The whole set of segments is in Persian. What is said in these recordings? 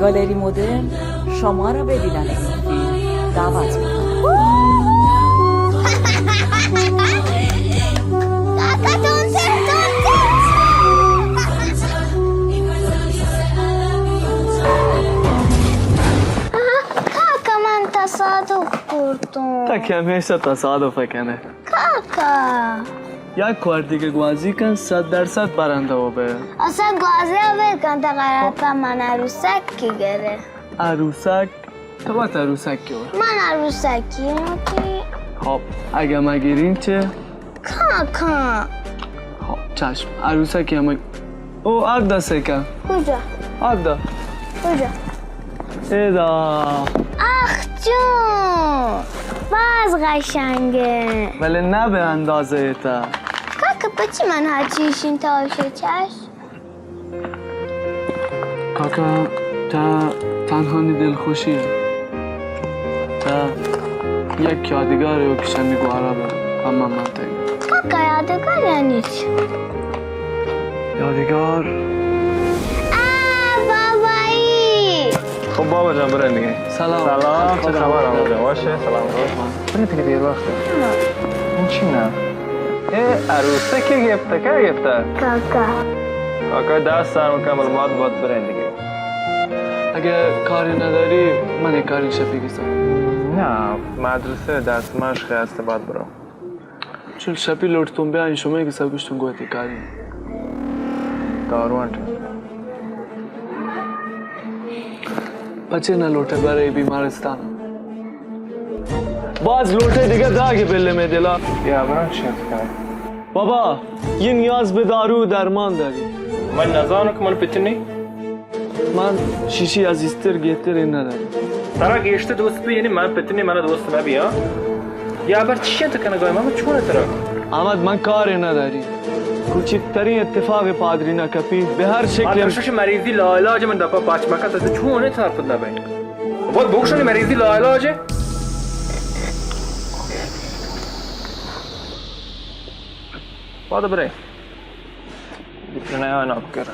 گالری مدرن شما را به دیدن این فیلم دعوت می‌کند. کاکا من تصادف کردم. تا که همیشه تصادف کنه. کاکا یک کار دیگه گوازی کن 100% برنده و به اصلا گازی ها بکن تا قرارتا من عروسک کی گره. عروسک تو باید عروسک که بود. من عروسکی موتی. خب اگه ما گیرین چه؟ کاکا خب چشم عروسکی همه او اگدا سکن کجا؟ اگدا کجا؟ ایدا اخ جون باز قشنگه. ولی نه به اندازه تا کاکا بچه من هرچی ایشین تاشه چشم. کاکا تا تنهانی دلخوشیه تا یک یادگار و کشنی گوهره به اما منطقه کاکا یادگار یعنی چی؟ یادگار بابایی خب بابا جان برای دیگه. سلام سلام چه خبر آمده جان باشه سلام برای دیگه دیر وقته این چی نه عروسه که گفته که گفته کاکا کاکا دست سر مکمل باید برین دیگه اگه کاری نداری من یک کاری شفی گیستم نه مدرسه دست مشق هسته باید برم چون شپی لورتون بیاین شما یکی سب گشتون گویتی کاری داروان جان بچه نلوته برای بیمارستان باز لوته دیگه داگه بله میدلا یا برام چی کنم بابا یه نیاز به دارو و درمان داری من نزانم که من پتنی من شیشی از ایستر گیتر این ندارم ترا گشته دوست بی یعنی من پتنی من دوست نبیا یا بر چی انت کنه گوی من چونه ترا احمد من کاری نداری کوچکترین اتفاق پادری نکپی به هر من شکل درشش مریضی لاعلاج من دپا پاچ مکت از چونه طرف نبین بود بوشونی مریضی لاعلاجه باید بره دیپرنه ها ناب کرد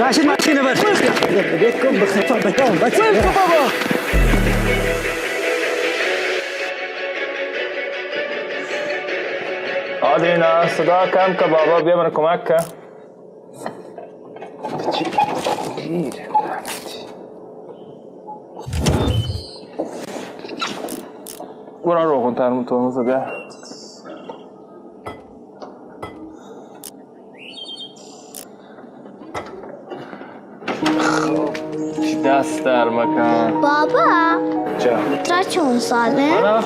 راشد ماشینه بر بکن بخطا بکن بچه بابا آدرینا صدا کم که بابا بیا من کمک که بران روغن ترمز بیا دست در مکان بابا چه؟ ترا چون ساله؟ من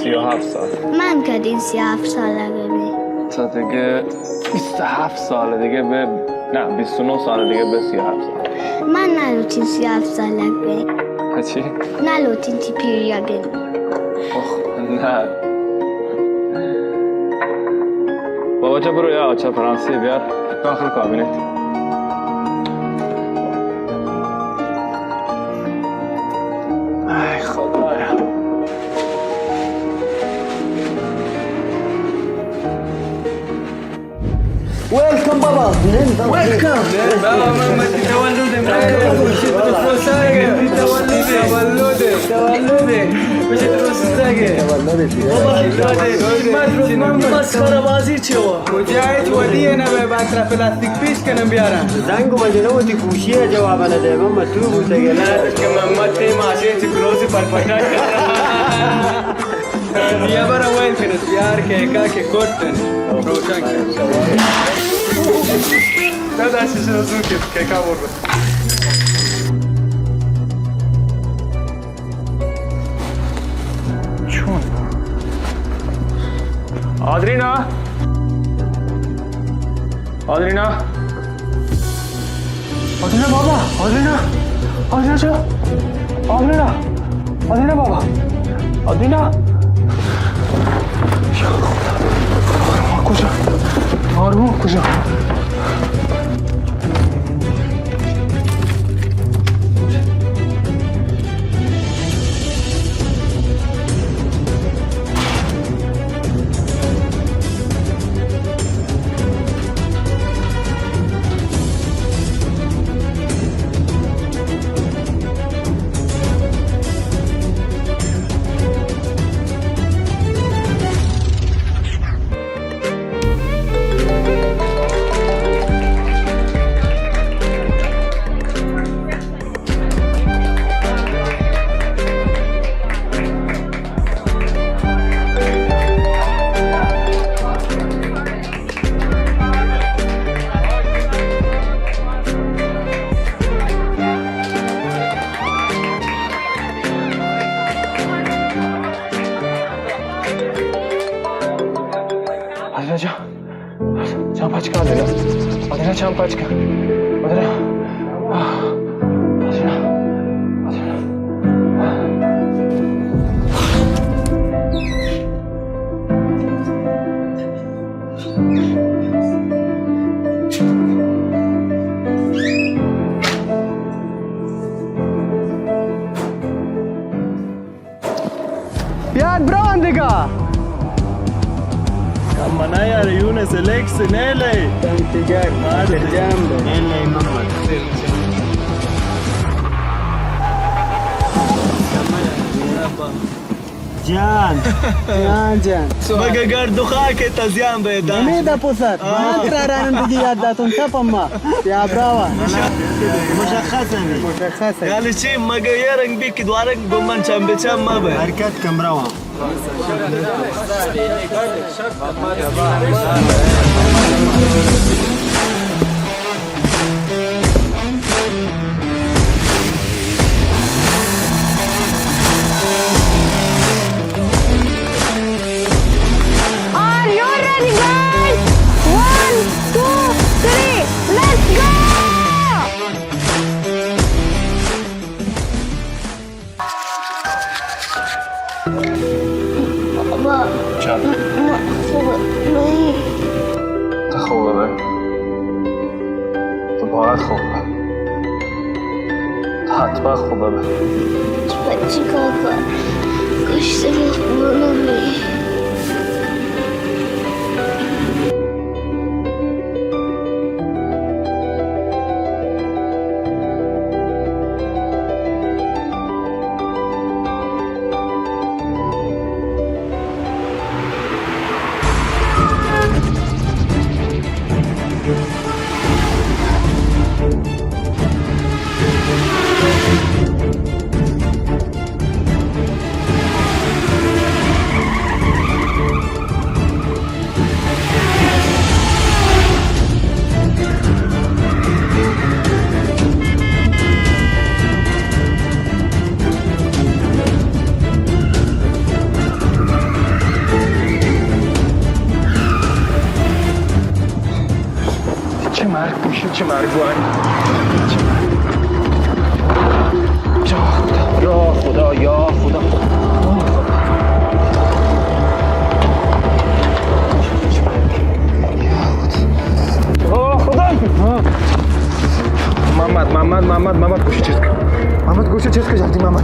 37 سال من کدین 37 ساله ببین. تا دیگه 27 سال دیگه به نه 29 سال دیگه به 37 سال من نلوتین 37 ساله ببین. چی؟ نلوتین تی پیریا ببین. نه بابا جا برو یا آچه فرانسی بیار داخل کابینت ای خدایا ويلكم بابا ويلكم بابا محمد تولد مسخره بازی چه و مجاهد ودی نه به باترا پلاستیک پیش کنم بیارم زنگو مجنوتی کوشیه جواب نده ماما تو بوده گله که محمد تی ماشه چی کروزی پر پٹا بیا برا وین کنه بیار که که کوتن روشن دادا شش زو که کا ورد چون آدرینا آدرینا آدرینا بابا آدرینا آدرینا چه آدرینا آدرینا بابا آدرینا آروم کجا آروم کجا Çampaçka Adina. Adina çampaçka. Adina. Adina. Adina. بیاد براندگا منای یار یونس الکس نیلی تیگر جنب نیلی محمد جان جان مگه گردو خاک تزیان بیدان میدا پوسات ما ترارن دیگه یاد داتون تپما یا براوا مشخصه مشخصه یعنی چی مگه یه رنگ بی که دوارنگ گمان چم بچم ما به حرکت کمروا Are you ready, guys? 1, 2, 3, let's go! بابا چند خوبه نہیں تو خوبه به تو باید خوبه تو حتما خوبه به بچی کاکا کشته بخونه بی چه مرگ میشه چه مرگوانی یا خدا یا خدا محمد گوشه چیز کن محمد گوشه چیز کن جلدی محمد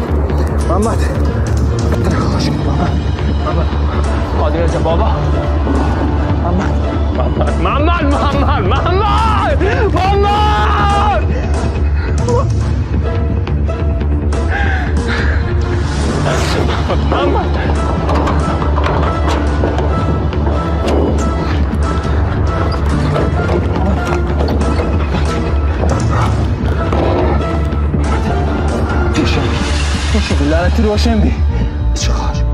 خواهش کن محمد آدینه جا بابا محمد روشن چیکار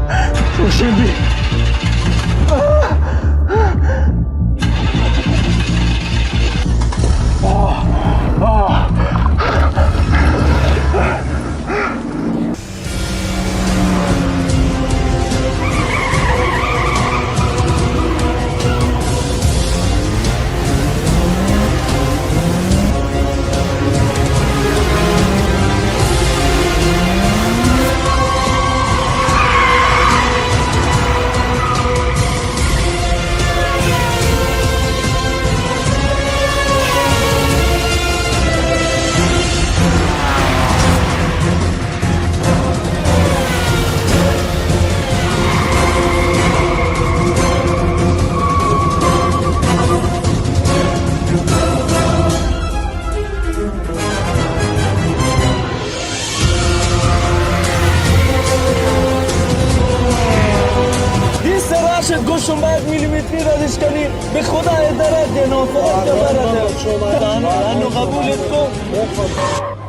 روشن این سراشت گوشم باید میلیمتری ردش کنی به خدا ادارت یه نافذ که برده. هنو قبولت کن.